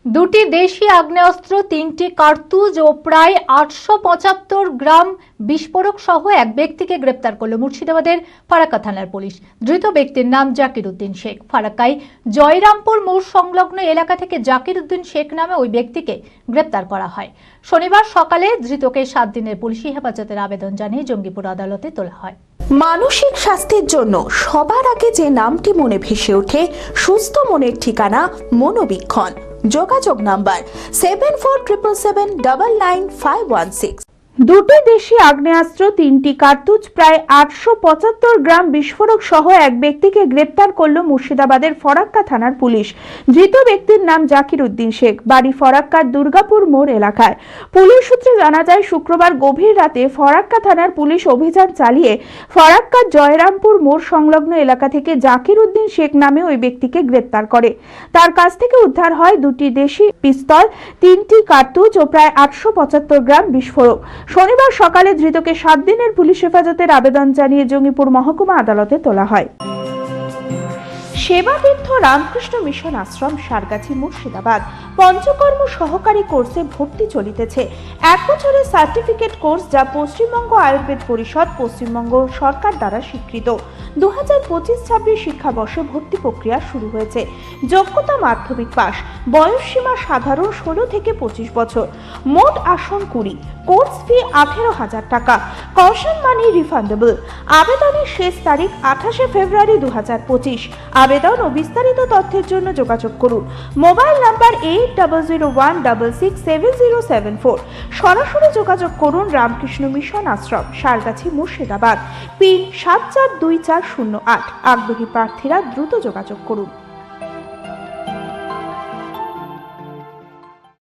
দুটি দেশি আগ্নেয়াস্ত্র, 3টি কার্তুজ ও প্রায় 875 গ্রাম বিস্ফোরক সহ এক ব্যক্তিকে গ্রেপ্তার করল মুর্শিদাবাদের ফারাক্কা থানার পুলিশ। ধৃত ব্যক্তির নাম জাকির উদ্দিন শেখ। ফারাক্কায় জয়রামপুর মোড় সংলগ্ন এলাকা থেকে জাকির উদ্দিন শেখ নামে ওই ব্যক্তিকে গ্রেপ্তার করা হয়। শনিবার সকালে ধৃতকে 7 দিনের পুলিশি হেফাজতের আবেদন জানিয়ে জঙ্গিপুর আদালতে তোলা হয়। মানসিক স্বাস্থ্যের জন্য সবার আগে যে নামটি মনে ভেসে ওঠে, সুস্থ মনের ঠিকানা মনোবীক্ষণ। যোগাযোগ নাম্বার 7477799516। দুটি দেশি আগ্নেয়াস্ত্র, 3টি কার্তুজ, প্রায় 875 গ্রাম বিস্ফোরক সহ এক ব্যক্তিকে গ্রেপ্তার করল মুর্শিদাবাদের ফরাক্কা থানার পুলিশ। ধৃত ব্যক্তির নাম জাকির উদ্দিন শেখ, বাড়ি ফরাক্কার দুর্গাপুর মোড় এলাকায়। পুলিশ সূত্রে জানা যায়, শুক্রবার গভীর রাতে ফরাক্কা থানার পুলিশ অভিযান চালিয়ে ফরাক্কার জয়রামপুর মোড় সংলগ্ন এলাকা থেকে জাকির উদ্দিন শেখ নামে ওই ব্যক্তিকে গ্রেপ্তার করে। তার কাছ থেকে উদ্ধার হয় দুটি দেশি পিস্তল, 3টি কার্তুজ ও প্রায় 875 গ্রাম বিস্ফোরক। শনিবার সকালে ধৃতকে 7 দিনের পুলিশ হেফাজতের আবেদন জানিয়ে জঙ্গিপুর মহকুমা আদালতে তোলা হয়। সেবাতীর্থ রামকৃষ্ণ মিশন আশ্রম, সারগাছি, মুর্শিদাবাদ পঞ্চকর্ম সহকারী কোর্সে ভর্তি চলিতেছে। 1 বছরের সার্টিফিকেট কোর্স, যা পশ্চিমবঙ্গ আয়ুর্বেদ পরিষদ, পশ্চিমবঙ্গ সরকার দ্বারা স্বীকৃত। 2025-26 শিক্ষাবর্ষে ভর্তি প্রক্রিয়া শুরু হয়েছে। যোগ্যতা মাধ্যমিক পাস। বয়স সীমা সাধারণ 16 থেকে 25 বছর। মোট আসন 20। কোর্স ফি 18,000 টাকা। কশন মানি রিফান্ডেবল। আবেদনের শেষ তারিখ 28 ফেব্রুয়ারি 2025। আবেদন ও বিস্তারিত তথ্যের জন্য যোগাযোগ করুন মোবাইল নাম্বার 8001667074। সরাসরি যোগাযোগ করুন রামকৃষ্ণ মিশন আশ্রম, সারগাছি, মুর্শিদাবাদ। পিন 742408। আগ্রহী প্রার্থীরা দ্রুত যোগাযোগ করুন।